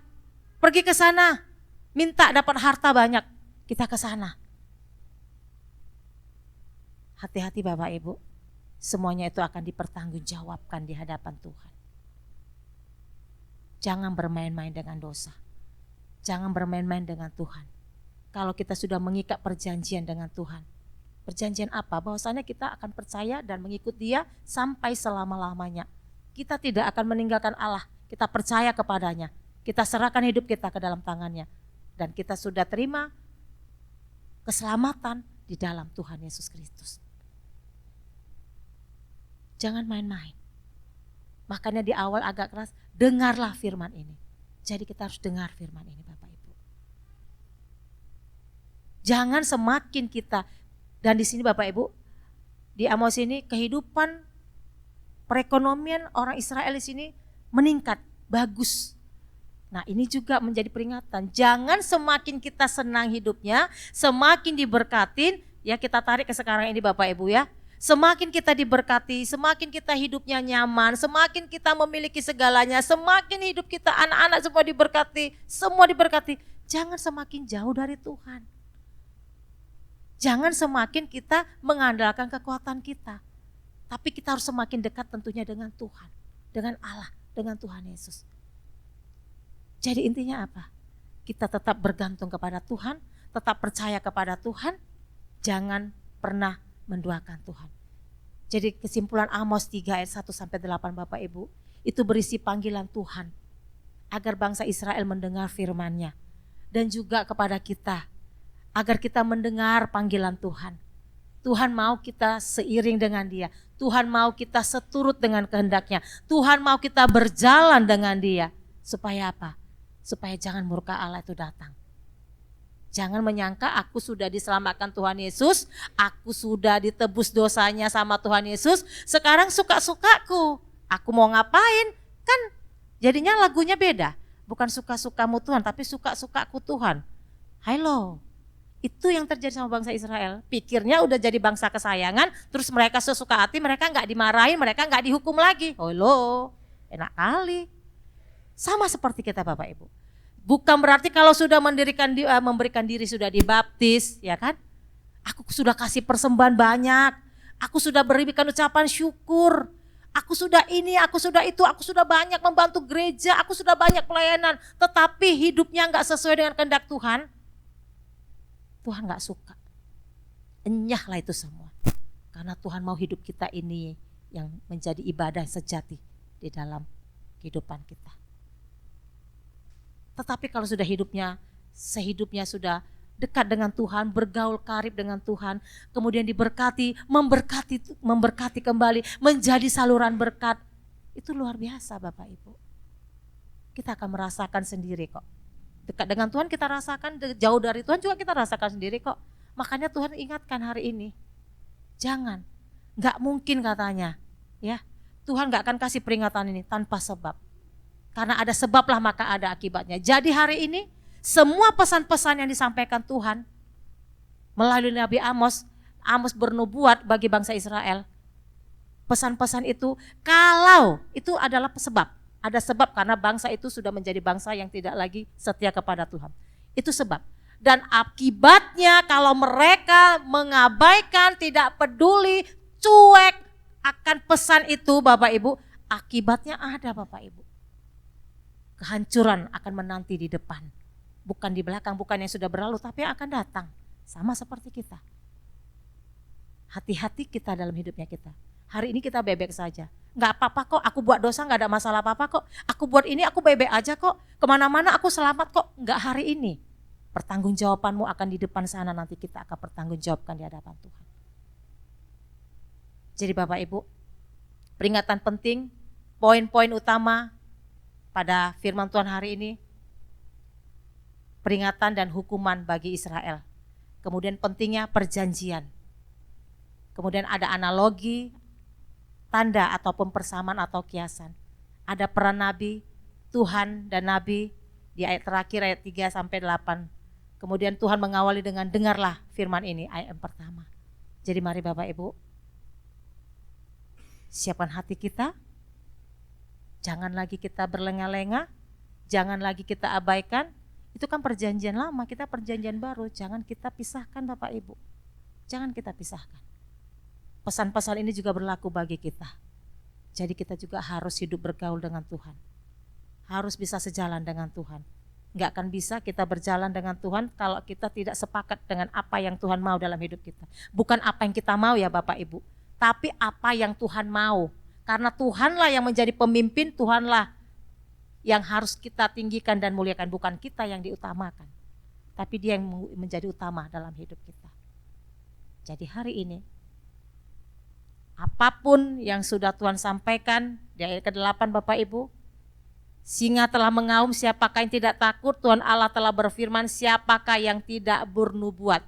Pergi ke sana, minta dapat harta banyak, kita ke sana. Hati-hati Bapak Ibu, semuanya itu akan dipertanggungjawabkan di hadapan Tuhan. Jangan bermain-main dengan dosa. Jangan bermain-main dengan Tuhan. Kalau kita sudah mengikat perjanjian dengan Tuhan. Perjanjian apa? Bahwasanya kita akan percaya dan mengikut Dia sampai selama-lamanya. Kita tidak akan meninggalkan Allah. Kita percaya kepadanya. Kita serahkan hidup kita ke dalam tangannya. Dan kita sudah terima keselamatan di dalam Tuhan Yesus Kristus. Jangan main-main. Makanya di awal agak keras, dengarlah firman ini. Jadi kita harus dengar firman ini Bapak Ibu. Jangan semakin kita, dan di sini Bapak Ibu, di Amos ini kehidupan perekonomian orang Israel di sini meningkat, bagus. Nah ini juga menjadi peringatan, jangan semakin kita senang hidupnya, semakin diberkatin, ya kita tarik ke sekarang ini Bapak Ibu ya. Semakin kita diberkati, semakin kita hidupnya nyaman, semakin kita memiliki segalanya, semakin hidup kita anak-anak semua diberkati. Jangan semakin jauh dari Tuhan. Jangan semakin kita mengandalkan kekuatan kita. Tapi kita harus semakin dekat tentunya dengan Tuhan, dengan Allah, dengan Tuhan Yesus. Jadi intinya apa? Kita tetap bergantung kepada Tuhan, tetap percaya kepada Tuhan, jangan pernah menduakan Tuhan. Jadi kesimpulan Amos 3 ayat 1-8 Bapak Ibu, itu berisi panggilan Tuhan agar bangsa Israel mendengar firman-Nya, dan juga kepada kita agar kita mendengar panggilan Tuhan. Tuhan mau kita seiring dengan Dia, Tuhan mau kita seturut dengan kehendak-Nya, Tuhan mau kita berjalan dengan Dia. Supaya apa? Supaya jangan murka Allah itu datang. Jangan menyangka aku sudah diselamatkan Tuhan Yesus, aku sudah ditebus dosanya sama Tuhan Yesus, sekarang suka-sukaku, aku mau ngapain? Kan jadinya lagunya beda, bukan suka-sukamu Tuhan, tapi suka-sukaku Tuhan. Halo, itu yang terjadi sama bangsa Israel, pikirnya udah jadi bangsa kesayangan, terus mereka sesuka hati, mereka gak dimarahin, mereka gak dihukum lagi. Halo, enak kali. Sama seperti kita Bapak Ibu. Bukan berarti kalau sudah memberikan diri sudah dibaptis, ya kan? Aku sudah kasih persembahan banyak, aku sudah berikan ucapan syukur, aku sudah ini, aku sudah itu, aku sudah banyak membantu gereja, aku sudah banyak pelayanan, tetapi hidupnya enggak sesuai dengan kehendak Tuhan, Tuhan enggak suka. Enyahlah itu semua. Karena Tuhan mau hidup kita ini yang menjadi ibadah sejati di dalam kehidupan kita. Tetapi kalau sudah sehidupnya sudah dekat dengan Tuhan, bergaul karib dengan Tuhan, kemudian diberkati, memberkati kembali, menjadi saluran berkat, itu luar biasa Bapak Ibu. Kita akan merasakan sendiri kok. Dekat dengan Tuhan kita rasakan, jauh dari Tuhan juga kita rasakan sendiri kok. Makanya Tuhan ingatkan hari ini, jangan, gak mungkin katanya, ya Tuhan gak akan kasih peringatan ini tanpa sebab. Karena ada sebablah maka ada akibatnya. Jadi hari ini semua pesan-pesan yang disampaikan Tuhan melalui Nabi Amos bernubuat bagi bangsa Israel. Pesan-pesan itu kalau itu adalah sebab. Ada sebab karena bangsa itu sudah menjadi bangsa yang tidak lagi setia kepada Tuhan. Itu sebab. Dan akibatnya kalau mereka mengabaikan, tidak peduli, cuek akan pesan itu Bapak Ibu, akibatnya ada Bapak Ibu. Kehancuran akan menanti di depan. Bukan di belakang, bukan yang sudah berlalu, tapi yang akan datang. Sama seperti kita. Hati-hati kita dalam hidupnya kita. Hari ini kita bebek saja. Nggak apa-apa kok, aku buat dosa nggak ada masalah apa-apa kok. Aku buat ini, aku bebek aja kok. Kemana-mana aku selamat kok. Nggak hari ini. Pertanggungjawabanmu akan di depan sana, nanti kita akan pertanggungjawabkan di hadapan Tuhan. Jadi Bapak Ibu, peringatan penting, poin-poin utama pada firman Tuhan hari ini, peringatan dan hukuman bagi Israel. Kemudian pentingnya perjanjian. Kemudian ada analogi, tanda ataupun persamaan atau kiasan. Ada peran nabi, Tuhan dan nabi di ayat terakhir ayat 3 sampai 8. Kemudian Tuhan mengawali dengan dengarlah firman ini ayat yang pertama. Jadi mari Bapak Ibu, siapkan hati kita. Jangan lagi kita berlenga-lenga, jangan lagi kita abaikan. Itu kan perjanjian lama, kita perjanjian baru. Jangan kita pisahkan Bapak Ibu. Jangan kita pisahkan. Pesan-pesan ini juga berlaku bagi kita. Jadi kita juga harus hidup bergaul dengan Tuhan. Harus bisa sejalan dengan Tuhan. Enggak akan bisa kita berjalan dengan Tuhan kalau kita tidak sepakat dengan apa yang Tuhan mau dalam hidup kita. Bukan apa yang kita mau ya Bapak Ibu, tapi apa yang Tuhan mau. Karena Tuhanlah yang menjadi pemimpin, Tuhanlah yang harus kita tinggikan dan muliakan, bukan kita yang diutamakan. Tapi Dia yang menjadi utama dalam hidup kita. Jadi hari ini, apapun yang sudah Tuhan sampaikan di ayat ke-8 Bapak Ibu, singa telah mengaum, siapakah yang tidak takut? Tuhan Allah telah berfirman, siapakah yang tidak bernubuat?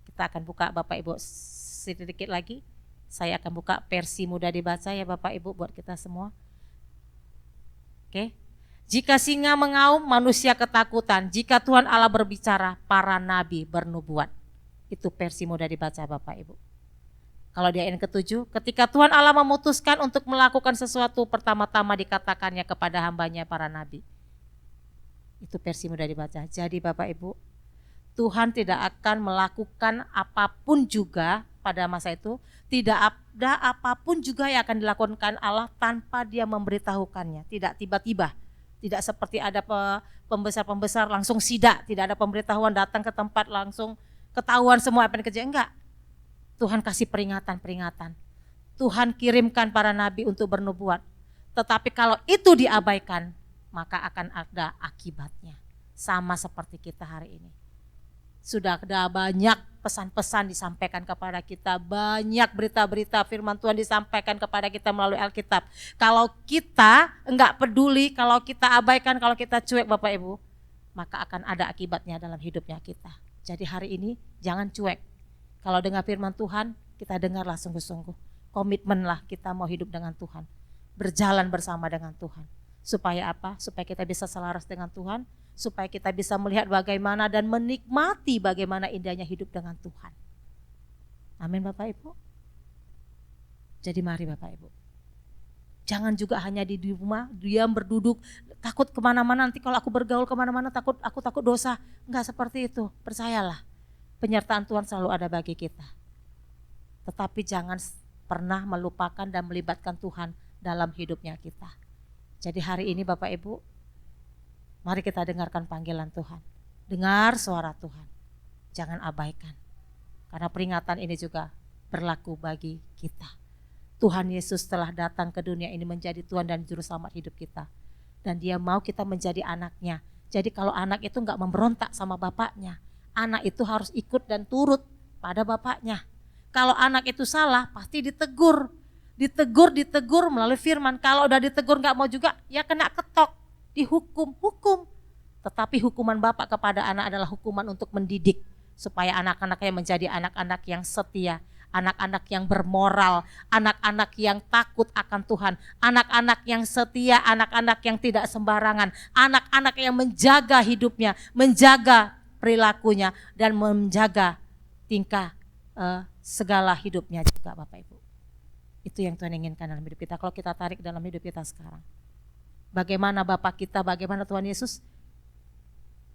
Kita akan buka Bapak Ibu sedikit lagi. Saya akan buka versi mudah dibaca ya Bapak Ibu buat kita semua. Oke. Jika singa mengaum, manusia ketakutan. Jika Tuhan Allah berbicara, para nabi bernubuat. Itu versi mudah dibaca Bapak Ibu. Kalau di ayat ke-7, ketika Tuhan Allah memutuskan untuk melakukan sesuatu, pertama-tama dikatakannya kepada hambanya para nabi. Itu versi mudah dibaca. Jadi Bapak Ibu, Tuhan tidak akan melakukan apapun juga pada masa itu. Tidak ada apapun juga yang akan dilakukan Allah tanpa Dia memberitahukannya. Tidak tiba-tiba. Tidak seperti ada pembesar-pembesar langsung sidak. Tidak ada pemberitahuan datang ke tempat langsung ketahuan semua apa yang kerja. Enggak. Tuhan kasih peringatan-peringatan. Tuhan kirimkan para nabi untuk bernubuat. Tetapi kalau itu diabaikan, maka akan ada akibatnya. Sama seperti kita hari ini. Sudah ada banyak pesan-pesan disampaikan kepada kita. Banyak berita-berita firman Tuhan disampaikan kepada kita melalui Alkitab. Kalau kita enggak peduli, kalau kita abaikan, kalau kita cuek Bapak Ibu, maka akan ada akibatnya dalam hidupnya kita. Jadi hari ini jangan cuek. Kalau dengar firman Tuhan, kita dengarlah sungguh-sungguh. Komitmenlah kita mau hidup dengan Tuhan. Berjalan bersama dengan Tuhan. Supaya apa? Supaya kita bisa selaras dengan Tuhan. Supaya kita bisa melihat bagaimana dan menikmati bagaimana indahnya hidup dengan Tuhan. Amin Bapak Ibu. Jadi mari Bapak Ibu. Jangan juga hanya di rumah, diam berduduk, takut kemana-mana, nanti kalau aku bergaul kemana-mana aku takut dosa. Enggak seperti itu, percayalah. Penyertaan Tuhan selalu ada bagi kita. Tetapi jangan pernah melupakan dan melibatkan Tuhan dalam hidupnya kita. Jadi hari ini Bapak Ibu, mari kita dengarkan panggilan Tuhan. Dengar suara Tuhan. Jangan abaikan. Karena peringatan ini juga berlaku bagi kita. Tuhan Yesus telah datang ke dunia ini menjadi Tuhan dan Juru Selamat hidup kita. Dan Dia mau kita menjadi anaknya. Jadi kalau anak itu enggak memberontak sama bapaknya, anak itu harus ikut dan turut pada bapaknya. Kalau anak itu salah, pasti ditegur. Ditegur melalui firman. Kalau udah ditegur enggak mau juga, ya kena ketok, dihukum. Tetapi hukuman bapak kepada anak adalah hukuman untuk mendidik. Supaya anak-anaknya menjadi anak-anak yang setia, anak-anak yang bermoral, anak-anak yang takut akan Tuhan, anak-anak yang setia, anak-anak yang tidak sembarangan, anak-anak yang menjaga hidupnya, menjaga perilakunya, dan menjaga tingkah segala hidupnya juga Bapak Ibu. Itu yang Tuhan inginkan dalam hidup kita. Kalau kita tarik dalam hidup kita sekarang, bagaimana Bapa kita, bagaimana Tuhan Yesus,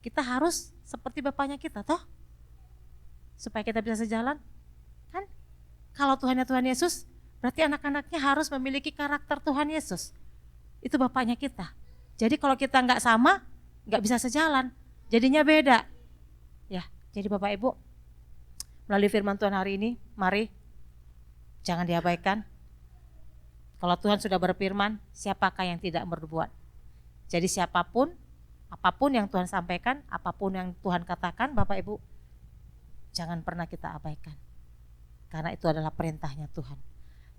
kita harus seperti Bapaknya kita toh, supaya kita bisa sejalan kan. Kalau Tuhannya Tuhan Yesus, berarti anak-anaknya harus memiliki karakter Tuhan Yesus. Itu Bapaknya kita. Jadi kalau kita nggak sama, nggak bisa sejalan, jadinya beda. Ya, jadi Bapak Ibu, melalui firman Tuhan hari ini, mari jangan diabaikan. Kalau Tuhan sudah berfirman, siapakah yang tidak berbuat? Jadi siapapun, apapun yang Tuhan sampaikan, apapun yang Tuhan katakan, Bapak Ibu, jangan pernah kita abaikan. Karena itu adalah perintahnya Tuhan.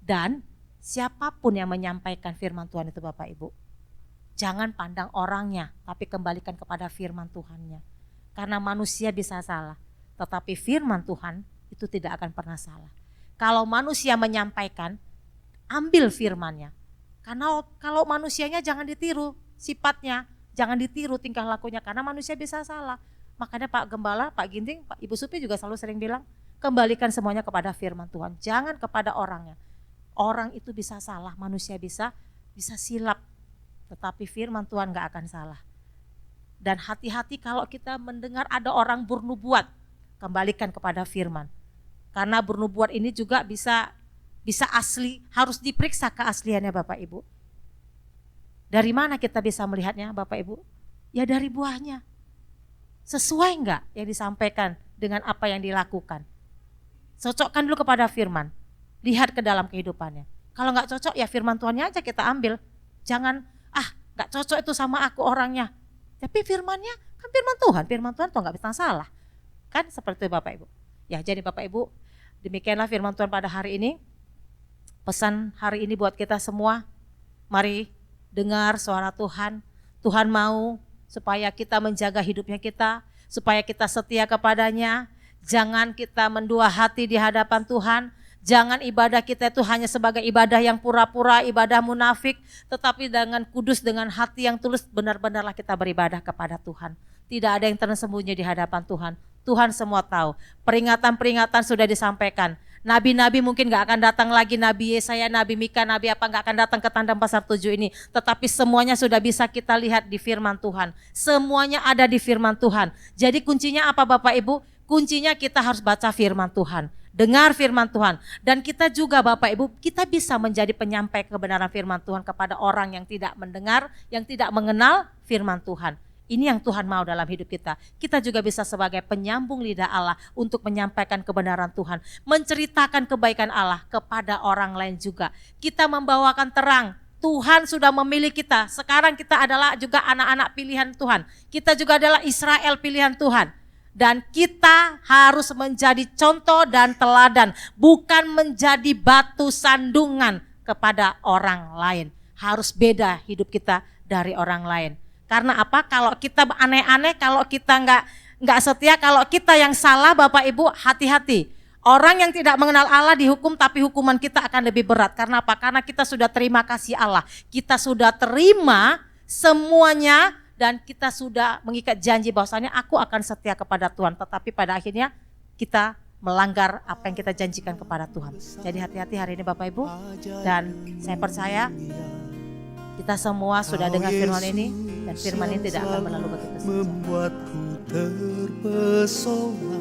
Dan siapapun yang menyampaikan firman Tuhan itu Bapak Ibu, jangan pandang orangnya, tapi kembalikan kepada firman Tuhannya. Karena manusia bisa salah, tetapi firman Tuhan itu tidak akan pernah salah. Kalau manusia menyampaikan, ambil firmannya. Karena kalau manusianya jangan ditiru sifatnya, jangan ditiru tingkah lakunya, karena manusia bisa salah. Makanya Pak Gembala, Pak Ginting, Pak Ibu Supi juga selalu sering bilang, kembalikan semuanya kepada firman Tuhan, jangan kepada orangnya. Orang itu bisa salah, manusia bisa silap, tetapi firman Tuhan gak akan salah. Dan hati-hati kalau kita mendengar ada orang bernubuat, kembalikan kepada firman. Karena bernubuat ini juga bisa asli, harus diperiksa keasliannya Bapak Ibu. Dari mana kita bisa melihatnya Bapak Ibu? Ya dari buahnya. Sesuai enggak yang disampaikan dengan apa yang dilakukan? Cocokkan dulu kepada firman. Lihat ke dalam kehidupannya. Kalau enggak cocok ya firman Tuhannya aja kita ambil. Jangan, enggak cocok itu sama aku orangnya. Tapi firmannya kan firman Tuhan tuh enggak bisa salah. Kan seperti itu Bapak Ibu. Ya jadi Bapak Ibu, demikianlah firman Tuhan pada hari ini. Pesan hari ini buat kita semua, mari dengar suara Tuhan. Tuhan mau supaya kita menjaga hidupnya kita, supaya kita setia kepadanya. Jangan kita mendua hati di hadapan Tuhan. Jangan ibadah kita itu hanya sebagai ibadah yang pura-pura, ibadah munafik. Tetapi dengan kudus, dengan hati yang tulus, benar-benarlah kita beribadah kepada Tuhan. Tidak ada yang tersembunyi di hadapan Tuhan. Tuhan semua tahu. Peringatan-peringatan sudah disampaikan. Nabi-nabi mungkin gak akan datang lagi, Nabi Yesaya, Nabi Mika, Nabi apa gak akan datang ke tandang pasar 7 ini. Tetapi semuanya sudah bisa kita lihat di firman Tuhan. Semuanya ada di firman Tuhan. Jadi kuncinya apa Bapak Ibu? Kuncinya kita harus baca firman Tuhan. Dengar firman Tuhan. Dan kita juga Bapak Ibu, kita bisa menjadi penyampai kebenaran firman Tuhan kepada orang yang tidak mendengar, yang tidak mengenal firman Tuhan. Ini yang Tuhan mau dalam hidup kita. Kita juga bisa sebagai penyambung lidah Allah untuk menyampaikan kebenaran Tuhan. Menceritakan kebaikan Allah kepada orang lain juga. Kita membawakan terang. Tuhan sudah memilih kita. Sekarang kita adalah juga anak-anak pilihan Tuhan. Kita juga adalah Israel pilihan Tuhan. Dan kita harus menjadi contoh dan teladan. Bukan menjadi batu sandungan kepada orang lain. Harus beda hidup kita dari orang lain. Karena apa? Kalau kita aneh-aneh, kalau kita nggak setia, kalau kita yang salah Bapak Ibu, hati-hati. Orang yang tidak mengenal Allah dihukum, tapi hukuman kita akan lebih berat. Karena apa? Karena kita sudah terima kasih Allah. Kita sudah terima semuanya dan kita sudah mengikat janji bahwasanya aku akan setia kepada Tuhan. Tetapi pada akhirnya kita melanggar apa yang kita janjikan kepada Tuhan. Jadi hati-hati hari ini Bapak Ibu. Dan saya percaya kita semua sudah dengar firman ini, dan firman ini tidak akan berlalu begitu saja.
Membuatku terpesona,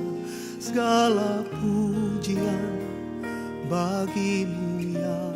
segala pujian bagimu ya